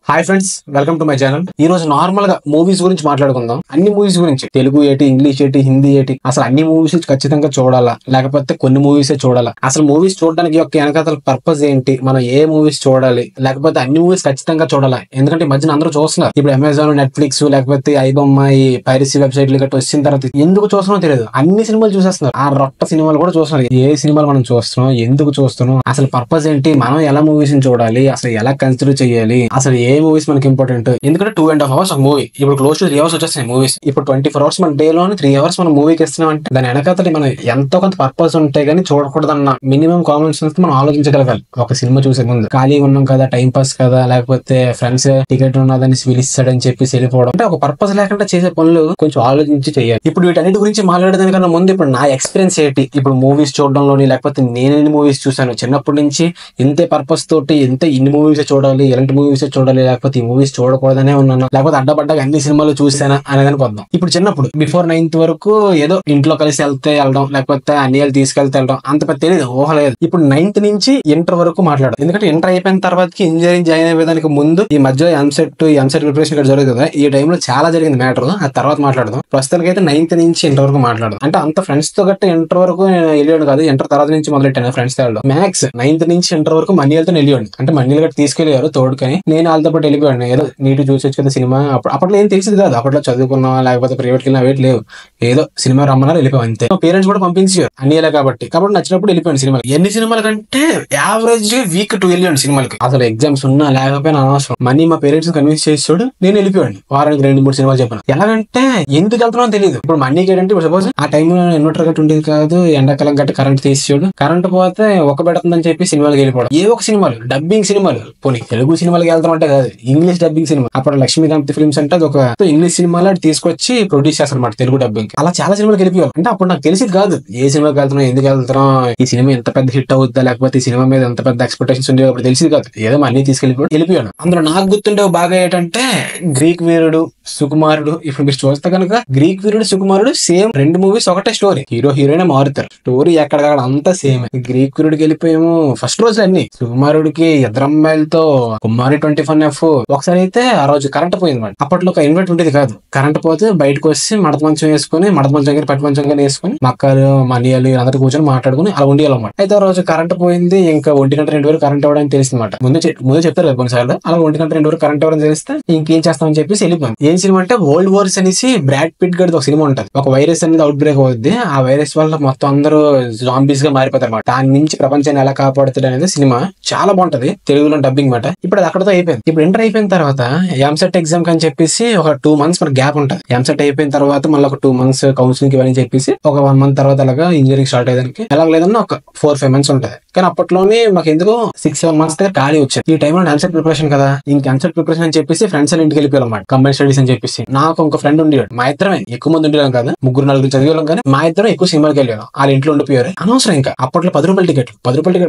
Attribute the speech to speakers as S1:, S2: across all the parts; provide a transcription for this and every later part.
S1: Hi friends, welcome to my channel. ఈ రోజు normal గా మూవీస్ గురించి మాట్లాడుకుందాం. అన్ని మూవీస్ గురించి, తెలుగు ఏటి, ఇంగ్లీష్ ఏటి, హిందీ ఏటి, అసలు అన్ని మూవీస్ ఖచ్చితంగా చూడాలా, లేకపోతే కొన్ని మూవీసే చూడాలా, అసలు మూవీస్ చూడడానికి యొక్క వెనకాల పర్పస్ ఏంటి, మనం ఏ మూవీస్ చూడాలి, లేకపోతే అన్ని మూవీస్ ఖచ్చితంగా చూడాలా. ఎందుకంటే ఈ మధ్యన అందరూ చూస్తున్నారు. ఇప్పుడు అమెజాన్, నెట్ఫ్లిక్స్, లేకపోతే ఐబొమ్మ, ఈ పైరసీ వెబ్సైట్లు గట్రా వచ్చిన తర్వాత ఎందుకు చూస్తున్నామో తెలియదు, అన్ని సినిమాలు చూసేస్తున్నారు. ఆ రొట్ట సినిమాలు కూడా చూస్తున్నారు. ఏ సినిమాలు మనం చూస్తున్నాం, ఎందుకు చూస్తున్నాం, అసలు పర్పస్ ఏంటి, మనం ఎలా మూవీస్ చూడాలి, అసలు ఎలా కన్సిడర్ చేయాలి, అసలు ఏ మూవీస్ మనకి ఇంపార్టెంట్. ఎందుకంటే 2.5 hours ఒక మూవీ, ఇప్పుడు క్లోజ్ టు 3 hours వచ్చేస్తాయి మూవీస్. ఇప్పుడు 24 hours మన డే లోని 3 hours మనం మూవీకి ఇస్తున్నాం అంటే దాని వెనకాతలి మనం ఎంతో కొంత పర్పస్ ఉంటే గానీ చూడకూడదన్న మినిమం కామన్ సెన్స్ మనం ఆలోచించగలగాలి. ఒక సినిమా చూసే ముందు ఖాళీగా ఉన్నాం కదా, టైం పాస్ కదా, లేకపోతే ఫ్రెండ్స్ టికెట్ ఉన్నదని పిలుస్తాడని చెప్పి వెళ్ళిపోవడం అంటే ఒక పర్పస్ లేకుండా చేసే పనులు కొంచెం ఆలోచించి చేయాలి. ఇప్పుడు వీటన్నిటి గురించి మాట్లాడేదానికన్నా ముందు ఇప్పుడు నా ఎక్స్పీరియన్స్ ఏంటి, ఇప్పుడు మూవీస్ చూడడంలోని, లేకపోతే నేను ఎన్ని మూవీస్ చూసాను చిన్నప్పటి నుంచి, ఇంతే పర్పస్ తోటి ఇన్ని మూవీస్ చూడాలి, ఎలాంటి మూవీస్ చూడాలి, లేకపోతే ఈ మూవీస్ చూడకూడదనే ఉన్నాను, లేకపోతే అడ్డపడ్డగా అన్ని సినిమాలు చూసానా అనేదాన్ని పోద్దాం. ఇప్పుడు చిన్నప్పుడు బిఫోర్ 9th వరకు ఏదో ఇంట్లో కలిసి వెళ్ళడం, లేకపోతే అన్నియాలు తీసుకెళ్తే వెళ్ళడం, అంత పెద్ద తెలియదు, ఊహ లేదు. ఇప్పుడు 9th నుంచి ఇంటర్ వరకు మాట్లాడదు. ఎందుకంటే ఇంటర్ అయిపోయిన తర్వాతకి ఇంజనీరింగ్ జాయిన్ అయ్యేదానికి ముందు ఈ మధ్య ఎంసెట్ ప్రిపరేషన్ ఇక్కడ జరుగుతుంది కదా, ఈ టైంలో చాలా జరిగింది మ్యాటర్. ఆ తర్వాత మాట్లాడదాం. ప్రస్తుతానికి అయితే 9th నుంచి ఇంటర్ వరకు మాట్లాడదాం. అంటే అంత ఫ్రెండ్స్ తో గట్ట ఇంటర్ వరకు నేను వెళ్ళాడు కాదు, ఇంటర్ తర్వాత నుంచి మొదలెట్టాను ఫ్రెండ్స్ తో వెళ్ళడం. మ్యాక్స్ 9th నుంచి ఇంటర్ వరకు మనీలతో వెళ్ళాడు. అంటే మనీలు గట్ట తీసుకెళ్లారు తోడుకని, నేను వాళ్ళతో పాటు వెళ్ళిపోయాను. ఏదో నీటి చూసొచ్చు కదా సినిమా. అప్పట్లో ఏం తెలిసింది కాదు, అప్పట్లో చదువుకున్నా లేకపోతే ప్రైవేట్ కి వెళ్ళినా లేవు, ఏదో సినిమా రమ్మన్నారు వెళ్ళిపోయాం అంతే. పేరెంట్స్ కూడా పంపించారు అన్నిలే కాబట్టి నచ్చినప్పుడు వెళ్ళిపోయాను సినిమాలు. ఎన్ని సినిమాలు కంటే యావరేజ్ వీక్ 2 వెళ్ళాను సినిమాలకి. అసలు ఎగ్జామ్స్ ఉన్నా లేకపోయినా అనవసరం, మనీ మా పేరెంట్స్ కన్విన్స్ చేసాడు, నేను వెళ్ళిపోయాను. వారానికి 2-3 సినిమాలు చెప్పాను. ఎలాగంటే ఎందుకు వెళ్తున్నావు తెలియదు. ఇప్పుడు మనీ ఏంటంటే ఇప్పుడు సపోజ్ ఆ టైంలో ఇన్వర్టర్ గట్టి ఉండేది కాదు, ఎండాకాలం గట్టి కరెంట్ తీసాడు, కరెంట్ పోతే ఒక పెడుతుందని చెప్పి సినిమాలకి వెళ్ళిపోవడం. ఏ ఒక సినిమాలు డబ్బింగ్ సినిమాలు, పోనీ తెలుగు సినిమాలకి వెళ్తాం అంటే కాదు, ఇంగ్లీష్ డబ్బింగ్ సినిమా. అప్పుడు లక్ష్మీకాంత్ ఫిల్మ్స్ అంటే అది ఒక ఇంగ్లీష్ సినిమాలో తీసుకొచ్చి ప్రొడ్యూస్ చేస్తారన్నమాట తెలుగు డబ్బింగ్. అలా చాలా సినిమాలకు వెళ్ళిపోవాలి. అంటే అప్పుడు నాకు తెలిసింది కాదు ఏ సినిమాకి వెళ్తున్నాం, ఎందుకు వెళ్తున్నాం, ఈ సినిమా ఎంత పెద్ద హిట్ అవుద్దా, లేకపోతే ఈ సినిమా మీద ఎంత పెద్ద ఎక్స్పెక్టేషన్స్ ఉండేవి అప్పుడు తెలిసింది కాదు. ఏదో అన్ని వెళ్ళిపోయాను. అందులో నాకు గుర్తుండే బాగా ఏంటంటే గ్రీక్ వీరుడు, సుకుమారుడు. ఇప్పుడు మీరు చూస్తే కనుక గ్రీక్ వీరుడు, సుకుమారుడు సేమ్ 2 మూవీస్ ఒకటే స్టోరీ, హీరో హీరోయిన్ మారుతారు, స్టోరీ ఎక్కడక్కడ అంతా సేమ్. గ్రీక్ వీరుడికి వెళ్ళిపోయాము ఫస్ట్ రోజు అన్ని, సుకుమారుడికి ఇద్దరమ్మాయిలతో కుమారి 24F. ఒకసారి అయితే ఆ రోజు కరెంట్ పోయింది మాట. అప్పట్లో ఒక ఇన్వర్టర్ ఉండేది కాదు, కరెంట్ పోతే బయటకు వచ్చి మడత మంచం వేసుకుని, మడత మంచం కానీ పట్టి మంచం కానీ వేసుకుని మక్కలు మనీయాలు అందరూ కూర్చొని మాట్లాడుకుని అలా ఉండేయాలన్నమాట. అయితే ఆ రోజు కరెంట్ పోయింది, ఇంకా 1:02 వరకు కరెంట్ ఇవ్వడానికి తెలిసిందన్నమాట. ముందు చెప్తారు కదా కొన్నిసార్లు, అలా 1:02 వరకు కరెంట్ ఇవ్వడం తెలిస్తే ఇంకేం చేస్తామని చెప్పేసి వెళ్ళిపోయాం. ఏం సినిమా అంటే వరల్డ్ వార్స్ అనేసి బ్రాడ్ పిట్ గడిది ఒక సినిమా ఉంటుంది. ఒక వైరస్ అనేది అవుట్ బ్రేక్ అవుద్ది, ఆ వైరస్ వల్ల మొత్తం అందరూ జాంబీస్ గా మారిపోతారు అన్నమాట. దాని నుంచి ప్రపంచాన్ని ఎలా కాపాడుతాడు అనేది సినిమా చాలా బాగుంటది, తెలుగులో డబ్బింగ్ మాట. ఇప్పుడు అది అక్కడతో అయిపోయింది. ఇప్పుడు ఇంటర్ అయిపోయిన తర్వాత ఎంసెట్ ఎగ్జామ్ అని చెప్పేసి ఒక 2 months మనకి గ్యాప్ ఉంటుంది. ఎంసెట్ అయిపోయిన తర్వాత మళ్ళీ ఒక 2 months కౌన్సిలింగ్ ఇవన్నీ చెప్పేసి ఒక 1 month తర్వాత అలాగా ఇంజనీరింగ్ స్టార్ట్ అయ్యేదానికి ఎలా లేదన్నా ఒక 4-5 months ఉంటుంది. కానీ అప్పట్లోనే మాకు ఎందుకో 6-7 months దగ్గర ఖాళీ వచ్చింది. ఈ టైంలో ఎంసెట్ ప్రిపరేషన్ కదా, ఇంక ఎంసెట్ ప్రిపరేషన్ అని చెప్పేసి ఫ్రెండ్స్ అని ఇంటికి వెళ్ళిపోయాం అన్నమాట. కంబైన్ స్టడీస్ అని చెప్పేసి నాకు ఒక ఫ్రెండ్ ఉండేవాడు. మా ఇద్దరమే ఎక్కువ మంది ఉండేవాళ్ళం కదా, 3-4 చదివేవాళ్ళం, కానీ మా ఇద్దరం ఎక్కువ సినిమాకి వెళ్ళాం. వాళ్ళ ఇంట్లో ఉండిపోయారు అనవసరం. ఇంకా అప్పట్లో 10 రూపాయల టికెట్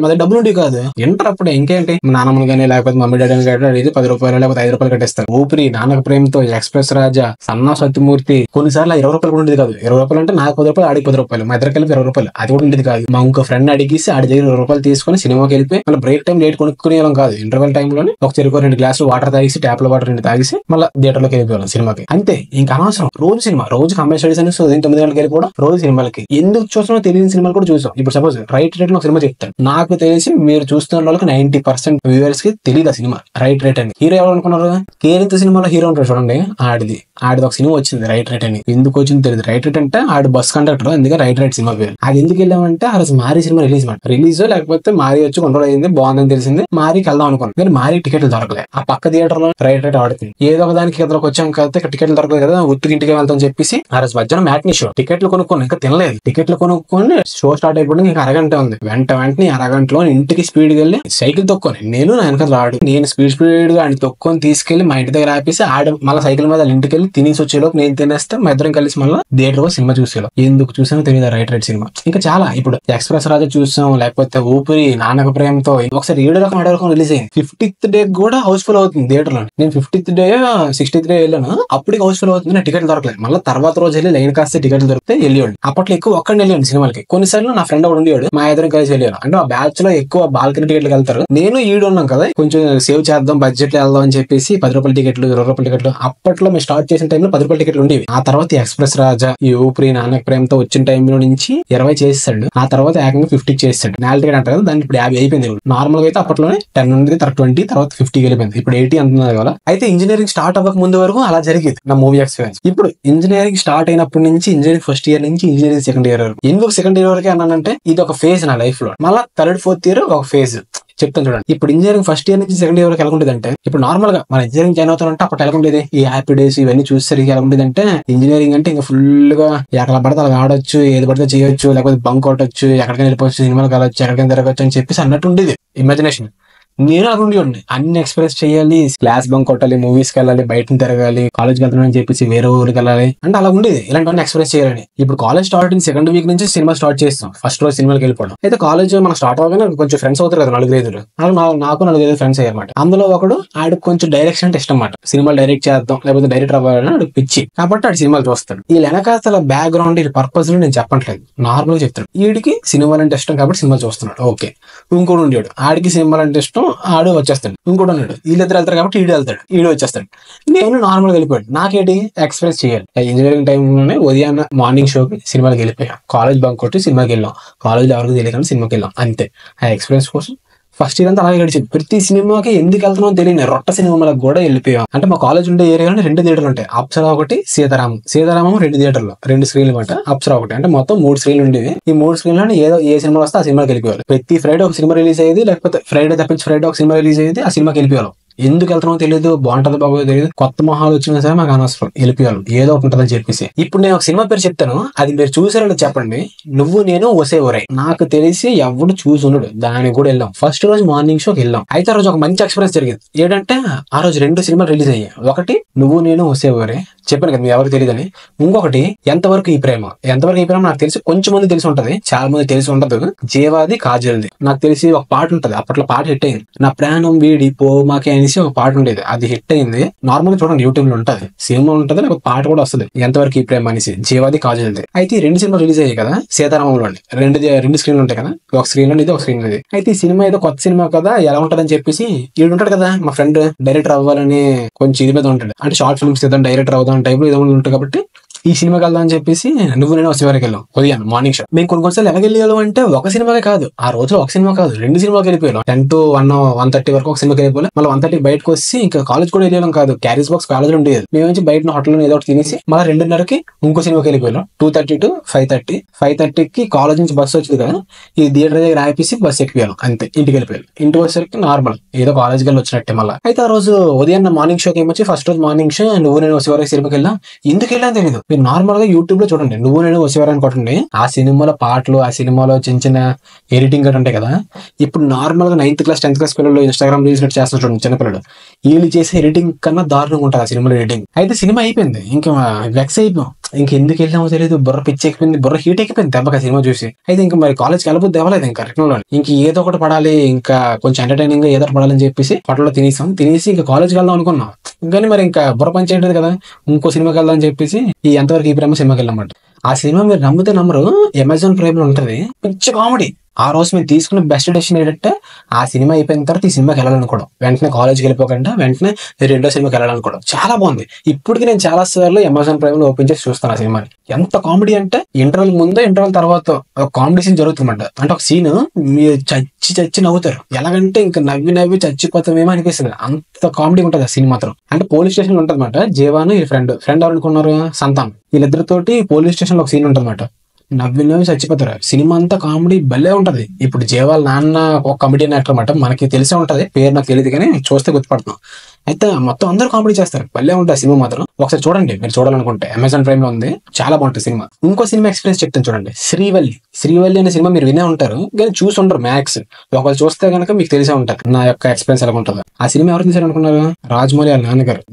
S1: మా డబ్బులు ఉండేవి కాదు. ఇంటర్ అప్పుడు ఇంకేంటి, నాన్నమ్మని కానీ లేకపోతే మమ్మీ డాడీ కానీ అడిగితే 10 రూపాయలు లేకపోతే 5 రూపాయలు కట్టేస్తారు. ఊపిరి, నాన్నక ప్రేమతో, ఎక్స్ప్రెస్ రాజా, సన్నా సత్యమూర్తి, కొన్నిసార్లు 20 రూపాయలు కూడా ఉండేది కాదు. 20 రూపాయలు అంటే నాకు 10 రూపాయలు, ఆడికి 10 రూపాయలు, మా ఇద్దరు కలిపి 20 రూపాయలు, అది కూడా ఉండేది కాదు. మా ఇంకో ఫ్రెండ్ అడిగేసి ఆడి దగ్గర 20 రూపాయలు తీసుకుని సినిమాకి వెళ్ళిపోయి మళ్ళీ బ్రేక్ టైం లేట్ కొనుక్కునేవాళ్ళం కాదు. ఇంటర్వెల్ టైంలోనే ఒక చెరుకు 2 గ్లాసులు వాటర్ తాగేసి, ట్యాప్ లో వాటర్ 2 తాగేసి మళ్ళీ థియేటర్ లోకి వెళ్ళిపోయాం సినిమాకి. అంతే, ఇంకా అనవసరం. రోజు సినిమా, రోజు కంబైన్ స్టడీస్ అని 9 గంటలకు వెళ్ళిపోవడం, రోజు సినిమాలకి. ఎందుకు చూస్తున్నామో తెలియని సినిమాలు కూడా చూసాం. ఇప్పుడు సపోజ్ రైట్ రేట్ ఒక సినిమా చెప్తాను, నాకు తెలిసి మీరు చూస్తున్న వాళ్ళకి 90% వ్యూవర్స్ కి తెలియదు ఆ సినిమా రైట్ రేట్ అని. హీరో ఎవరు అనుకున్నారు? కేరింత సినిమాలో హీరో ఉంటారు చూడండి, ఆడిది ఒక సినిమా వచ్చింది రైట్ రేట్ అని. ఎందుకు వచ్చింది తెలియదు. రైట్ రేట్ అంటే ఆడు బస్ కండక్టర్, అందుకే రైట్ రేట్ సినిమా పేరు. అది ఎందుకు వెళ్ళామంటే ఆ రోజు మారీ సినిమా రిలీజ్ లేకపోతే మారీ వచ్చి కొంత అయింది, బాగుందని తెలిసింది, మారీకి వెళ్దాం అనుకున్నాను. కానీ మారీ టికెట్లు దొరకలేదు. ఆ పక్క థియేటర్ లో రైట్ రేట్ ఆడుతుంది. ఏదో ఒక దానికి ఇద్దరికి వచ్చాం కదా, టికెట్లు దొరకలేదు కదా, ఉత్తికి ఇంటికి వెళ్తాం చెప్పేసి ఆ రోజు మధ్యాహ్నం మ్యాట్నీ షో టికెట్లు కొనుక్కోండి, ఇంకా తినలేదు. టికెట్లు కొనుక్కొని షో స్టార్ట్ అయిపోయింది, ఇంకా అరగంట ఉంది. వెంటనే అరగంటలో ఇంటికి స్పీడ్ గా వెళ్ళి సైకిల్ తొక్కొని, నేను నా వెనకాల రాడు, నేను స్పీడ్ గా ఆయన తొక్కొని తీసుకెళ్లి మా ఇంటి దగ్గర ఆపేసి మళ్ళీ సైకిల్ మీద ఇంటికి వెళ్ళి తినేసి వచ్చేలోపు నేను తినేస్తే మా ఇద్దరం కలిసి మళ్ళీ థియేటర్ లో సినిమా చూసేలో. ఎందుకు చూసానో తెలియదు రైట్ రేట్ సినిమా. ఇంకా చాలా, ఇప్పుడు ఎక్స్ప్రెస్ రాజా చూసాం, లేకపోతే ఊపిరి, నాన్నక ప్రేమతో ఒకసారి 7 రకం 7 రకం రిలీజ్ అయింది. 50th డే కూడా హౌస్ఫుల్ అవుతుంది థియేటర్ లో. నేను 50th డే 60th డే వెళ్ళాను, అప్పటికి హౌస్ఫుల్ అవుతుంది. నా టికెట్ దొరకలేదు. మళ్ళీ తర్వాత రోజు వెళ్ళి లైన్ కాస్తే టికెట్లు దొరికితే వెళ్ళేవాడు. అప్పట్లో ఎక్కువ ఒక్కడిని వెళ్ళాను సినిమాలకి. కొన్నిసార్లు నా ఫ్రెండ్ ఒకడు ఉండేవాడు, మా ఇద్దరం కలిసి వెళ్ళాను. అంటే ఆ బ్యాచ్ లో ఎక్కువ బాల్కనీ టికెట్లు వెళ్తారు. నేను ఈడు ఉన్నాం కదా, కొంచెం సేవ్ చేద్దాం, బడ్జెట్ లో వెళ్దాం అని చెప్పేసి 10 రూపాయల టికెట్లు, 20 రూపాయల టికెట్లు. అప్పట్లో మేము స్టార్ట్ చేసిన టైంలో 10 రూపాయల టికెట్లు ఉండేవి. ఆ తర్వాత ఎక్స్ప్రెస్ రాజా, ఈ ఊపిరి, నాన్నక ప్రేమతో వచ్చిన టైంలో నుంచి 20 చేసాడు. ఆ తర్వాత ఏకంగా 50 చేసాడు. నేల టికెట్ అంటారు కదా, దాన్ని ఇప్పుడు 50 అయిపోయింది. నార్మల్ గా అయితే అప్పట్లోనే 10 ఉండేది, తర్వాత 20, తర్వాత 50 వెళ్ళిపోయింది. ఇప్పుడు 80 అంటున్నారు కదా. అయితే ఇంజనీరింగ్ స్టార్ట్ అవ్వక ముందు వరకు అలా జరిగేది నా మూవీ ఎక్స్పీరియన్స్. ఇప్పుడు ఇంజనీరింగ్ స్టార్ట్ అయినప్పటి నుంచి, ఇంజనీరింగ్ ఫస్ట్ ఇయర్ నుంచి ఇంజనీరింగ్ సెకండ్ ఇయర్ వరకు, ఎందుకు సెకండ్ ఇయర్ వరకే అన్నానంటే ఇది ఒక ఫేజ్ నా లైఫ్ లో. మళ్ళీ థర్డ్ ఫోర్త్ ఇయర్ ఒక ఫేజ్ చెప్తాను చూడండి. ఇప్పుడు ఇంజనీరింగ్ ఫస్ట్ ఇయర్ నుంచి సెకండ్ ఇయర్ వరకు ఎలా ఉంటుంది అంటే, ఇప్పుడు నార్మల్ గా మన ఇంజనీరింగ్ జాయిన్ అవుతారంటే అప్పుడు ఎలా ఉండేది, ఈ హ్యాపీ డేస్ ఇవన్నీ చూసేసరికి ఎలా ఉండేది అంటే, ఇంజనీరింగ్ అంటే ఇంకా ఫుల్ గా ఎక్కడ పడితే అలా ఆడొచ్చు, ఏది పడితే చేయొచ్చు, లేకపోతే బంక్ కొట్టొచ్చు, ఎక్కడికైనా వెళ్ళిపోవచ్చు, సినిమాలకు వెళ్ళొచ్చు, ఎక్కడికైనా తిరగచ్చు అని చెప్పేసి అన్నట్టు ఉండేది ఇమాజినేషన్. నేను అలా ఉండేవాడిని, అన్ని ఎక్స్ప్రెస్ చేయాలి, క్లాస్ బంక్ కొట్టాలి, మూవీస్కి వెళ్ళాలి, బయట తిరగాలి, కాలేజ్కి వెళ్తానని చెప్పేసి వేరే ఊరికి వెళ్ళాలి అంటే అలా ఉండేది. ఇలాంటివన్నీ ఎక్స్ప్రెస్ చేయాలని. ఇప్పుడు కాలేజ్ స్టార్ట్ అయిన సెకండ్ వీక్ నుంచి సినిమా స్టార్ట్ చేస్తాం. ఫస్ట్ రోజు సినిమాకి వెళ్ళిపోవడం. అయితే కాలేజ్ మనం స్టార్ట్ అవ్వగానే కొంచెం ఫ్రెండ్స్ అవుతారు కదా, 4 నాకు 4 ఫ్రెండ్స్ అయ్యారన్నమాట. అందులో ఒకడు ఆడికి కొంచెం డైరెక్షన్ అంటే ఇష్టం అన్నమాట. సినిమాలు డైరెక్ట్ చేద్దాం, లేకపోతే డైరెక్టర్ అవ్వాలని ఆడికి పిచ్చి. కాబట్టి ఆడు సినిమాలు చూస్తాడు. ఈ వెనకాతల బ్యాక్గ్రౌండ్, ఈ పర్పస్ నేను చెప్పట్లేదు, నార్మల్ గా చెప్తాడు. వీడికి సినిమాలు అంటే ఇష్టం కాబట్టి సినిమాలు చూస్తున్నాడు. ఓకే. ఇంకోటి ఉండేవాడు, ఆడికి సినిమాలు అంటే ఇష్టం, ఆడు వచ్చేస్తాడు. ఇంకోటి ఉన్నాడు, వీళ్ళిద్దరు వెళ్తారు కాబట్టి ఈడు వెళ్తాడు, ఈడు వచ్చేస్తాడు. నేను నార్మల్ గా వెళ్ళిపోయాడు. నాకేంటి ఎక్స్ప్రెస్ చేయాలి. ఇంజనీరింగ్ టైంలోనే ఉదయాన్న మార్నింగ్ షోకి సినిమాకి వెళ్ళిపోయాం. కాలేజ్ బంక్ కొట్టి సినిమాకి వెళ్ళాం. కాలేజ్ ఎవరికి తెలియకుండా సినిమాకి వెళ్ళాం అంతే. ఆ ఎక్స్పీరియన్స్ కోసం ఫస్ట్ ఇయర్ అంతా అలాగే గడిచింది. ప్రతి సినిమాకి ఎందుకు వెళ్తున్నామో తెలియని రొట్ట సినిమాలకు కూడా వెళ్ళిపోయాం. అంటే మా కాలేజ్ ఉండే ఏరియాలో 2 థియేటర్లు ఉంటాయి, అప్సరా ఒకటి, సీతారామం. 2 థియేటర్లు, 2 స్క్రీన్లు అనమాట. అప్సరా ఒకటి. అంటే మొత్తం 3 స్క్రీన్లు ఉండేవి. ఈ 3 స్క్రీన్లో ఏదో ఏ సినిమా వస్తే ఆ సినిమాకి వెళ్ళిపోవాలి. ప్రతి ఫ్రైడే ఒక సినిమా రిలీజ్ అయ్యేది, లేకపోతే ఫ్రైడే తప్పించి ఫ్రైడే ఒక సినిమా రిలీజ్ అయ్యేది, ఆ సినిమాకి వెళ్ళిపోవాలి. ఎందుకు వెళ్తామో తెలియదు, బాగుంటుందో బాగోదో తెలియదు, కొత్త మొహాలు వచ్చినా సరే మాకు అనవసరం, వెళ్ళిపోయాలి, ఏదో ఒకటి ఉంటుందని చెప్పేసి. ఇప్పుడు నేను ఒక సినిమా పేరు చెప్తాను, అది మీరు చూసారో చెప్పండి. నువ్వు నేను ఒసే ఒరే. నాకు తెలిసి ఎవడు చూసి ఉండడు, దానికి కూడా వెళ్ళాం. ఫస్ట్ రోజు మార్నింగ్ షోకి వెళ్ళాం. అయితే ఆ రోజు ఒక మంచి ఎక్స్పీరియన్స్ జరిగింది. ఏంటంటే ఆ రోజు 2 సినిమాలు రిలీజ్ అయ్యాయి. ఒకటి నువ్వు నేను ఒసే ఒరే, చెప్పాను కదా మీ ఎవరికి తెలియదని. ఇంకొకటి ఎంతవరకు ఈ ప్రేమ. ఎంతవరకు ఈ ప్రేమ నాకు తెలిసి కొంచెం మంది తెలిసి ఉంటది, చాలా మంది తెలిసి ఉండదు. జీవాది కాజల్ది. నాకు తెలిసి ఒక పాట ఉంటది, అప్పట్లో పాట హిట్ అయింది, నా ప్రాణం వీడి పో మాకే అనేసి ఒక పాట ఉండేది, అది హిట్ అయింది. నార్మల్ గా చూడండి, యూట్యూబ్ లో ఉంటది, సినిమా ఉంటది, లేకపోతే పాట కూడా వస్తుంది, ఎంతవరకు ఈ ప్రేమ అనేసి, జీవాది కాజల్ది. అయితే ఈ 2 సినిమాలు రిలీజ్ అయ్యాయి కదా సీతారామంలోని. 2 స్క్రీన్లు ఉంటాయి కదా, ఒక స్క్రీన్ లో ఇది, ఒక స్క్రీన్ ఇది. అయితే ఈ సినిమా ఏదో కొత్త సినిమా కదా, ఎలా ఉంటదని చెప్పేసి ఈడు ఉంటాడు కదా మా ఫ్రెండ్, డైరెక్టర్ అవ్వాలని కొంచెం ఇది మీద ఉంటాడు. అంటే షార్ట్ ఫిల్మ్స్ తీద్దాం, డైరెక్టర్ అవుదాం టైప్ లో ఏదో ఉంటుంది. కాబట్టి ఈ సినిమాకి వెళ్దాం అని చెప్పేసి నువ్వు నేను శివారికి వెళ్ళాం ఉదయం మార్నింగ్ షో. మేము కొన్నిసార్లు ఎలా వెళ్ళాం అంటే, ఒక సినిమాకే కాదు, ఆ రోజులో ఒక సినిమా కాదు, 2 సినిమాకి వెళ్ళిపోయాం. 10 to 1:30 వరకు ఒక సినిమాకి వెళ్ళిపోయి మళ్ళీ 1:30 బయటకు వచ్చి ఇంకా కాలేజ్ కూడా వెళ్ళాం కాదు, క్యారీస్ బాక్స్ కాలేజ్ ఉండేది. మేము నుంచి బయట హోటల్లో ఏదో ఒకటి తినేసి మళ్ళీ 2:30కి ఇంకో సినిమాకి వెళ్ళిపోయాం. 2:30 to 5:30. 5:30కి కాలేజ్ నుంచి బస్సు వచ్చింది కదా, ఈ థియేటర్ దగ్గర ఆపేసి బస్సు ఎక్కిపోయాం అంతే. ఇంటికి వెళ్ళిపోయాం. ఇంటికి వచ్చేసరికి నార్మల్ ఏదో కాలేజ్కి వెళ్ళి వచ్చినట్టే. మళ్ళీ అయితే ఆ రోజు ఉదయం మార్నింగ్ షోకి ఏమొచ్చి ఫస్ట్ రోజు మార్నింగ్ షో నువ్వు నేను శివరాకి సినిమాకి వెళ్ళాం. ఎందుకు వెళ్ళాను తెలియదు. మీరు నార్మల్ గా యూట్యూబ్ లో చూడండి, నువ్వు నేను శివరాని కొట్టండి, ఆ సినిమాలో పాటలు, ఆ సినిమాలో చిన్న చిన్న ఎడిటింగ్ కూడా ఉంటాయి కదా. ఇప్పుడు నార్మల్ గా 9th క్లాస్ 10th క్లాస్ పిల్లలు ఇన్స్టాగ్రామ్ రీల్స్ చేస్తున్నారు చూడండి, చిన్నపిల్లలు, వీళ్ళు చేసే ఎడిటింగ్ కన్నా దారుణంగా ఉంటుంది ఆ సినిమాలో ఎడిటింగ్. అయితే సినిమా అయిపోయింది, ఇంకా వెక్స్ అయిపోయాం. ఇంకెందుకు వెళ్ళామో తెలియదు, బుర్ర పిచ్చి ఎక్కిపోయింది, బుర్ర హీట్ ఎక్కిపోయింది దెబ్బగా సినిమా చూసి. అయితే ఇంకా మరి కాలేజ్కి వెళ్ళబోద్దు దేవలేదు, ఇంకా రిటర్న్ లో ఇంక ఏదో ఒకటి పడాలి, ఇంకా కొంచెం ఎంటర్టైనింగ్ గా ఏదో ఒకటి పడాలని చెప్పేసి హోటల్లో తినేసి ఇంకా కాలేజ్కి వెళ్దాం అనుకున్నాం. కానీ మరి ఇంకా బుర్ర పని చేయట్లేదు కదా, ఇంకో సినిమాకి వెళ్దాం అని చెప్పేసి ఈ ఎంతవరకు ఈ ప్రేమ సినిమాకి వెళ్ళామంట. ఆ సినిమా మీరు నమ్మితే నమ్మరు, అమెజాన్ ప్రైమ్ లో ఉంటది, పిచ్చి కామెడీ. ఆ రోజు మేము తీసుకున్న బెస్ట్ డెసిషన్ ఏంటంటే, ఆ సినిమా అయిపోయిన తర్వాత ఈ సినిమాకి వెళ్ళాలనుకోవడం, వెంటనే కాలేజ్కి వెళ్ళిపోకుండా వెంటనే 2వ సినిమాకి వెళ్ళాలనుకోవడం. చాలా బాగుంది. ఇప్పటికి నేను చాలా సార్లు అమెజాన్ ప్రైమ్ లో ఓపెన్ చేసి చూస్తాను ఆ సినిమాని. ఎంత కామెడీ అంటే, ఇంటర్వెల్ ముందు ఇంటర్వెల్ తర్వాత ఒక కామెడీ సీన్ జరుగుతుందంట. అంటే ఒక సీన్ మీరు చచ్చి నవ్వుతారు. ఎలాగంటే ఇంకా నవ్వి చచ్చిపోతామేమో అనిపిస్తుంది, అంత కామెడీ ఉంటుంది ఆ సీన్ మాత్రం. అంటే పోలీస్ స్టేషన్ లో ఉంటదన్నమాట. జీవాను ఈ ఫ్రెండ్ ఎవరనుకున్నారు, సంతానం, వీళ్ళిద్దరితోటి పోలీస్ స్టేషన్ లో ఒక సీన్ ఉంటదన్నమాట. నవ్వి చచ్చిపోతారు. సినిమా అంతా కామెడీ భలే ఉంటది. ఇప్పుడు జీవాల నాన్న ఒక కమెడియన్ యాక్టర్ అనమాట, మనకి తెలిసే ఉంటది, పేరు నాకు తెలియదు కానీ చూస్తే గుర్తుపడుతున్నాం. అయితే మొత్తం అందరూ కామెడీ చేస్తారు, భలే ఉంటుంది సినిమా మాత్రం. ఒకసారి చూడండి మీరు చూడాలనుకుంటే, అమెజాన్ ప్రైమ్ లో ఉంది, చాలా బాగుంటుంది సినిమా. ఇంకో సినిమా ఎక్స్పీరియన్స్ చెప్తాను చూడండి, శ్రీవల్లి అనే సినిమా మీరు వినే ఉంటారు కానీ చూసి ఉండరు మ్యాక్స్. ఒకళ్ళు చూస్తే కనుక మీకు తెలిసే ఉంటారు నా యొక్క ఎక్స్పీరియన్స్ ఎలా ఉంటుందో. ఆ సినిమా ఎవరు తీశారు అనుకున్నారు, రాజమౌళి వాళ్ళ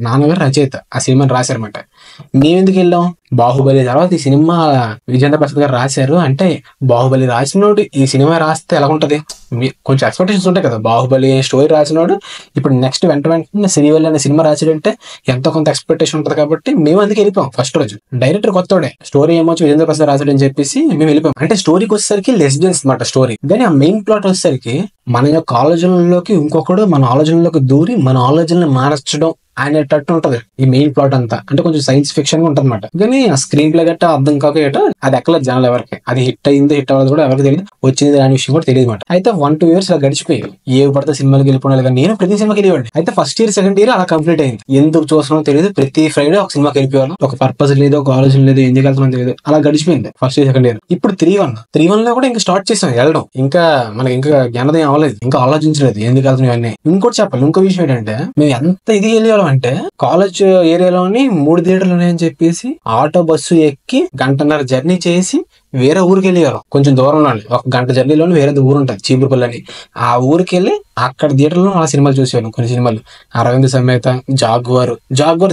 S1: నాన్నగారు రచయిత ఆ సినిమాని రాశారన్నమాట. మేము ఎందుకు వెళ్ళాం? బాహుబలి తర్వాత ఈ సినిమా విజేంద్ర ప్రసాద్ గారు రాశారు అంటే, బాహుబలి రాసినోడు ఈ సినిమా రాస్తే ఎలా ఉంటది? కొంచెం ఎక్స్పెక్టేషన్స్ ఉంటాయి కదా. బాహుబలి స్టోరీ రాసినోడు ఇప్పుడు నెక్స్ట్ వెంటనే శ్రీవల్లి అనే సినిమా రాసాడంటే ఎంతో కొంత ఎక్స్పెక్టేషన్ ఉంటుంది. కాబట్టి మేము అందుకే వెళ్ళిపోయాం. ఫస్ట్ రోజు డైరెక్టర్ కొత్తోడే, స్టోరీ ఏమొచ్చి విజేంద్ర ప్రసాద్ రాశాడని చెప్పేసి మేము వెళ్ళిపోయాం. అంటే స్టోరీకి వచ్చేసరికి లెస్ డెన్స్ అనమాట స్టోరీ. కానీ ఆ మెయిన్ ప్లాట్ వచ్చేసరికి మన యొక్క ఆలోచనలోకి ఇంకొకడు మన ఆలోచనలోకి దూరి మన ఆలోచనలు మార్చడం అనేటట్టు ఉంటది ఈ మెయిన్ ప్లాట్ అంతా. అంటే కొంచెం సైన్స్ ఫిక్షన్ గా ఉంటది అనమాట. కానీ ఆ స్క్రీన్ ప్లే గట్ట అర్థం కాక అది ఎక్కలేదు జనాలు ఎవరికి. అది హిట్ అయింది హిట్ అవ్వదు కూడా ఎవరికి తెలియదు, వచ్చింది అనే విషయం కూడా తెలియదు అనమాట. అయితే 1-2 years ఇలా గడిచిపోయి ఏ పడితే సినిమాకి వెళ్ళిపోవాలి. కానీ నేను ప్రతి సినిమాకి వెళ్ళేవాడిని. అయితే ఫస్ట్ ఇయర్ సెకండ్ ఇయర్ అలా కంప్లీట్ అయింది. ఎందుకు చూస్తున్నామో తెలియదు, ప్రతి ఫ్రైడే ఒక సినిమాకి వెళ్ళిపోవాలి. ఒక పర్పస్ లేదు, ఒక ఆలోచన లేదు, ఎందుకు వెళ్తున్నాం తెలియదు. అలా గడిచిపోయింది ఫస్ట్ ఇయర్ సెకండ్ ఇయర్. ఇప్పుడు 3-1 లో కూడా ఇంకా స్టార్ట్ చేసాం వెళ్ళడం. ఇంకా మనకి ఇంకా జ్ఞానోదయం అవ్వలేదు, ఇంకా ఆలోచించలేదు ఎందుకు వెళ్తున్నాం ఇవన్నీ. ఇంకోటి చెప్పాలి, ఇంకో విషయం ఏంటంటే మేము ఎంత ఇది వెళ్ళేవాళ్ళం అంటే కాలేజ్ ఏరియాలోని 3 థియేటర్లు ఉన్నాయని చెప్పేసి ఆటో బస్సు ఎక్కి 1.5 జర్నీ చేసి వేరే ఊరికి వెళ్ళేవారు. కొంచెం దూరంలో 1 గంట జర్నీలోని వేరే ఊరు ఉంటుంది చీపురుపల్లి అని. ఆ ఊరికి వెళ్ళి అక్కడ థియేటర్లో ఆ సినిమాలు చూసేవాళ్ళం. కొన్ని సినిమాలు అరవింద్ సమేత, జాగ్వార్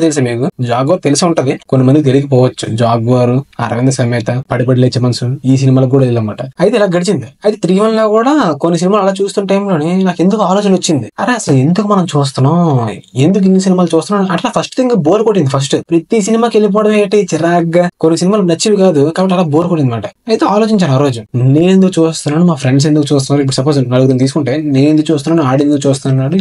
S1: తెలుసా మీకు? జాగ్వార్ తెలిసి ఉంటది, కొన్ని మందికి తెలియకపోవచ్చు. జాగ్వార్, అరవింద్ సమేత, పడిపడి లేచే మనసు, ఈ సినిమాలకు కూడా వెళ్ళమాట. అయితే ఇలా గడిచింది. అయితే 3-1 లో కూడా కొన్ని సినిమాలు అలా చూస్తున్న టైంలోనే నాకు ఎందుకు ఆలోచన వచ్చింది, అరే అసలు ఎందుకు మనం చూస్తున్నాం, ఎందుకు ఇన్ని సినిమాలు చూస్తున్నాం అట్లా. ఫస్ట్ థింగ్ బోర్ కొట్టింది. ఫస్ట్ ప్రతి సినిమాకి వెళ్ళిపోవడం ఏంటి చిరాగ్గా, కొన్ని సినిమాలు నచ్చివి కాదు కాబట్టి అలా బోర్ కొట్టింది అనమాట. అయితే ఆలోచించాను ఆ రోజు, నేను ఎందుకు చూస్తున్నాను, మా ఫ్రెండ్స్ ఎందుకు చూస్తున్నారు. ఇప్పుడు సపోజ్ నలుగురిని తీసుకుంటే నేను ఎందుకు చూస్తున్నాను, ఆడెందుకు చూస్తున్నాడు,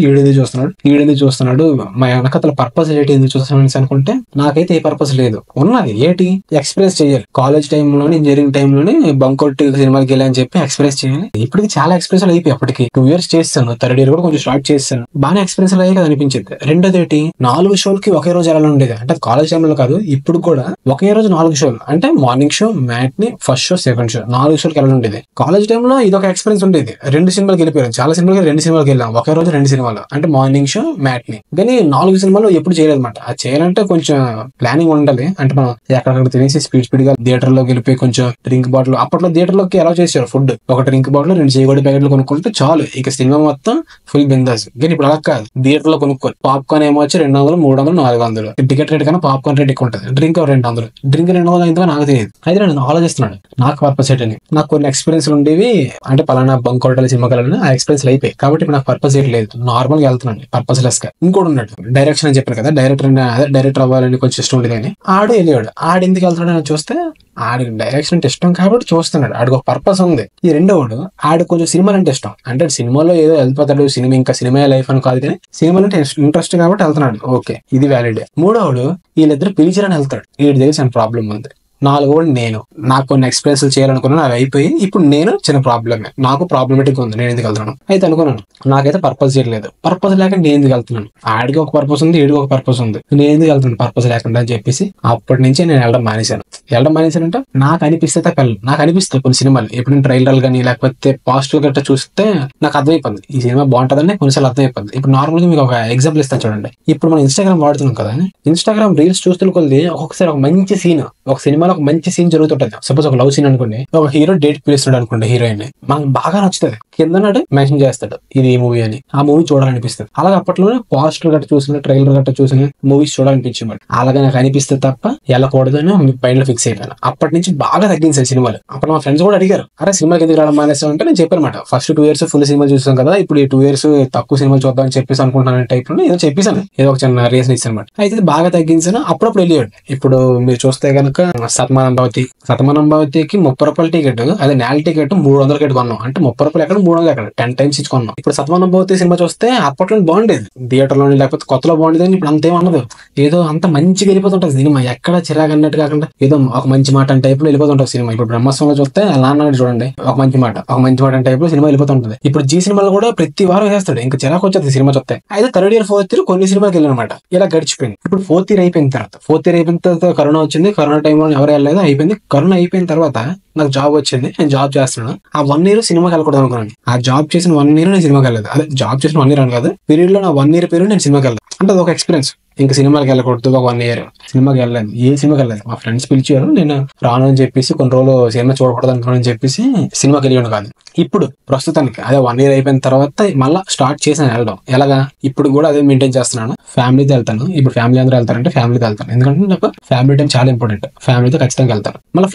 S1: ఈడెందుకు చూస్తున్నాడు, మా వెనకతల పర్పస్ ఏంటి, ఎందుకు చూస్తున్నాను అనుకుంటే నాకైతే ఏ పర్పస్ లేదు. ఉన్నది ఏంటి, ఎక్స్ప్రెస్ చేయాలి. కాలేజ్ టైంలోని ఇంజనీరింగ్ టైంలోని బంకొట్టి సినిమాకి వెళ్ళని చెప్పి ఎక్స్ప్రెస్ చేయాలి. ఇప్పటికి చాలా ఎక్స్ప్రెస్ అయిపోయి, అప్పటికి 2 years చేస్తాను, 3rd year కూడా కొంచెం స్టార్ట్ చేస్తాను. బాగా ఎక్స్పీరియన్స్ అయ్యే కదా అనిపించింది. రెండోది ఏంటి, 4 షోలకి ఒకే రోజు ఎలా ఉండేది అంటే కాలేజ్ టైంలో కాదు, ఇప్పుడు కూడా ఒకే రోజు 4 షోలు. అంటే morning show, matinee, first show, second show, 4 షోలకి ఎలా ఉండేది. కాలేజ్ టైంలో ఇదొక ఎక్స్పీరియన్స్ ఉండేది. 2 సినిమాలకి వెళ్ళిపోయారు, చాలా సినిమాలకి 2 సినిమాలకి వెళ్ళాం ఒకే రోజు 2 సినిమాలు. అంటే మార్నింగ్ షో, మ్యాట్ని. కానీ 4 సినిమాలు ఎప్పుడు చేయలేదు అనమాట. అది చేయాలంటే కొంచెం ప్లానింగ్ ఉండాలి. అంటే మనం ఎక్కడెక్కడ తినేసి స్పీడ్ గా థియేటర్ లోకి వెళ్ళిపోయి కొంచెం డ్రింక్ బాటిల్, అప్పట్లో థియేటర్ లోకి ఎలా చేశారు ఫుడ్, ఒక డ్రింక్ బాటిల్ 2 చేయగొడి ప్యాకెట్లు కొనుక్కుంటే చాలు, ఇక సినిమా మొత్తం ఫుల్ బిందాస్. కానీ ఇప్పుడు అలా కాదు, థియేటర్ లో కొనుక్కోవాలి. పాప్కార్న్ ఏమో వచ్చి 200, 300, 400. టికెట్ రేట్ కన్నా పాప్కార్న్ రేట్ ఎక్కువ ఉంటుంది. డ్రింక్ 200, డ్రింక్ 200 అయిందో నాకు తెలియదు. అయితే నేను ఆలోచిస్తున్నాడు నాకు పర్పస్ ఏంటని. నాకు కొన్ని ఎక్స్పీరియన్స్ ఉండేవి, అంటే పలానా బంక్ హోటల్ సినిమాకి వెళ్ళాలని ఆ ఎక్స్పీరియన్స్ అయిపోయి. కాబట్టి ఇప్పుడు నాకు పర్పస్ ఏంటి లేదు, నార్మల్ గా వెళ్తున్నాను పర్పస్ లెస్ గా. ఇంకోటి ఉన్నాడు డైరెక్షన్ అని చెప్పాను కదా, డైరెక్టర్ అవ్వాలని కొంచెం ఇష్టం ఉండేది. కానీ ఆడు వెళ్ళాడు. ఆడు ఎందుకు వెళ్తున్నాడు అని చూస్తే ఆడికి డైరెక్షన్ అంటే ఇష్టం కాబట్టి చూస్తున్నాడు, ఆడికి ఒక పర్పస్ ఉంది. ఈ రెండోవాడు ఆడు కొంచెం సినిమాలు అంటే ఇష్టం, అంటే సినిమాలో ఏదో వెళ్ళిపోతాడు, సినిమా ఇంకా సినిమా లైఫ్ అని కాదు కానీ సినిమాలు అంటే ఇంట్రెస్ట్ కాబట్టి వెళ్తున్నాడు, ఓకే ఇది వ్యాలిడ్. మూడోవాడు వీళ్ళిద్దరు పిలిచారని వెళ్తాడు, వీడి తెలిసిన ప్రాబ్లం ఉంది. 4 నేను నాకు కొన్ని ఎక్స్పీరియన్స్ చేయాలనుకున్నాను, అవి అయిపోయి ఇప్పుడు నేను చిన్న ప్రాబ్లమే, నాకు ప్రాబ్లమేటిక్ ఉంది, నేను ఎందుకు వెళ్తున్నాను. అయితే అనుకున్నాను నాకైతే పర్పస్ చేయలేదు, పర్పస్ లేక నేను ఎందుకు వెళ్తున్నాను, ఆడికి ఒక పర్పస్ ఉంది, ఈడికి ఒక పర్పస్ ఉంది, నేను ఎందుకు వెళ్తున్నాను పర్పస్ లేకుండా అని చెప్పేసి అప్పటి నుంచి నేను వెళ్ళడం మానేశానంటే నాకు అనిపిస్తే తప్ప నాకు అనిపిస్తుంది కొన్ని సినిమాలు ఎప్పుడు ట్రైలర్ కానీ లేకపోతే పాజిటివ్ గట్రా చూస్తే నాకు అర్థమైపోతుంది ఈ సినిమా బాగుంటుందని కొన్నిసార్లు అర్థమైపోతుంది. ఇప్పుడు నార్మల్గా మీకు ఒక ఎగ్జాంపుల్ ఇస్తాను చూడండి. ఇప్పుడు మనం ఇన్స్టాగ్రామ్ వాడుతున్నాం కదా, ఇన్స్టాగ్రామ్ రీల్స్ చూస్తున్న కొద్ది ఒక్కొక్కసారి ఒక మంచి సీన్, ఒక సినిమాలో ఒక మంచి సీన్ జరుగుతుంటది. సపోజ్ ఒక లవ్ సీన్ అనుకోండి, ఒక హీరో డేట్ పిలుస్తున్నాడు అనుకోండి హీరోయిన్, మనకు బాగా నచ్చుతుంది, కింద మెన్షన్ చేస్తాడు ఇది ఈ మూవీ అని, ఆ మూవీ చూడాలనిపిస్తుంది. అలాగే అప్పట్లోనే పాజిటివ్ గట్ట చూసిన ట్రైలర్ గట్ట చూసిన మూవీస్ చూడాలనిపించింది. అలాగే నాకు అనిపిస్తే తప్ప వెళ్ళకూడదు అని మైండ్ ఫిక్స్ అయిపోయాను. అప్పటి నుంచి బాగా తగ్గించాను సినిమాలు. అప్పుడు మా ఫ్రెండ్స్ కూడా అడిగారు, అరే సినిమాకి ఎందుకు రావడం మానేస్తాం అంటే నేను చెప్పానమాట, ఫస్ట్ 2 years ఫుల్ సినిమా చూసాం కదా, ఇప్పుడు ఈ 2 years తక్కువ సినిమాలు చూద్దాం అని చెప్పేసి అనుకుంటున్నాను టైప్ లో ఏదో చెప్పేసాను, ఏదో ఒక చిన్న రీజన్ ఇచ్చాను అనమాట. అయితే బాగా తగ్గించాను. అప్పుడప్పుడు వెళ్ళేవాడు. ఇప్పుడు మీరు చూస్తే కనుక శతమానం భవతికి 30 రూపాయల టికెట్, అదే నేల టికెట్ 300 టికెట్ కొన్నాం. అంటే 30 రూపాయలు ఎక్కడ 300 ఎక్కడ 10 times ఇచ్చి కొన్నాం. ఇప్పుడు శతమానం భవతి సినిమా చూస్తే అప్పట్లో బాగుండేది, థియేటర్ లోని లేకపోతే కొత్తలో బాగుండేది. ఇప్పుడు అంతేం ఉండదు, ఏదో అంత మంచిగా వెళ్ళిపోతుంటది సినిమా, ఎక్కడ చిరాకు అన్నట్టు కాకుండా ఏదో ఒక మంచి మాట అంటే టైప్ లో వెళ్ళిపోతుంటది సినిమా. ఇప్పుడు బ్రహ్మోత్సవంలో చూస్తే అలా అన్నాడు చూడండి, ఒక మంచి మాట అంటే టైప్ లో సినిమా వెళ్ళిపోతుంటది. ఇప్పుడు జీ సినిమాలో కూడా ప్రతి వారం వేస్తాడు, ఇంకా చిరాకు వచ్చేది సినిమా చూస్తే. అయితే 3rd year 4th year కొన్ని సినిమాకి వెళ్ళానమాట. ఇలా గడిచిపోయింది. ఇప్పుడు 4th year అయిపోయిన తర్వాత కరోనా వచ్చింది. కరోనా టైంలో ఎవరు వెళ్ళలేదు, అయిపోయింది. కరోనా అయిపోయిన తర్వాత నాకు జాబ్ వచ్చింది, నేను జాబ్ చేస్తున్నాను. ఆ 1 year సినిమాకి వెళ్ళకూడదు అనుకున్నాను. ఆ జాబ్ చేసిన 1 year నేను సినిమాకి వెళ్ళలేదు. అదే జాబ్ చేసిన 1 year అని కాదు, పీరియడ్ లో నా 1 year పీరియడ్ నేను సినిమాకి వెళ్ళదు. అంటే అది ఒక ఎక్స్పీరియన్స్. ఇంకా సినిమాకి వెళ్ళకూడదు. ఒక 1 year సినిమాకి వెళ్ళలేదు, ఏ సినిమాకి వెళ్ళలేదు. మా ఫ్రెండ్స్ పిలిచారు, నేను రాను అని చెప్పేసి కొన్ని రోజులు సినిమా చూడకూడదు అనుకున్నాను చెప్పేసి సినిమాకి వెళ్ళాను కాదు. ఇప్పుడు ప్రస్తుతానికి అదే 1 year అయిపోయిన తర్వాత మళ్ళీ స్టార్ట్ చేశాను వెళ్ళడం. ఎలాగా ఇప్పుడు కూడా అదే మెయింటైన్ చేస్తున్నాను. ఫ్యామిలీతో వెళ్తాను. ఇప్పుడు ఫ్యామిలీ అందరూ వెళ్తారంటే ఫ్యామిలీతో వెళ్తాను, ఎందుకంటే నాకు ఫ్యామిలీ టైం చాలా ఇంపార్టెంట్. ఫ్యామిలీతో ఖచ్చితంగా వెళ్తాను. మళ్ళీ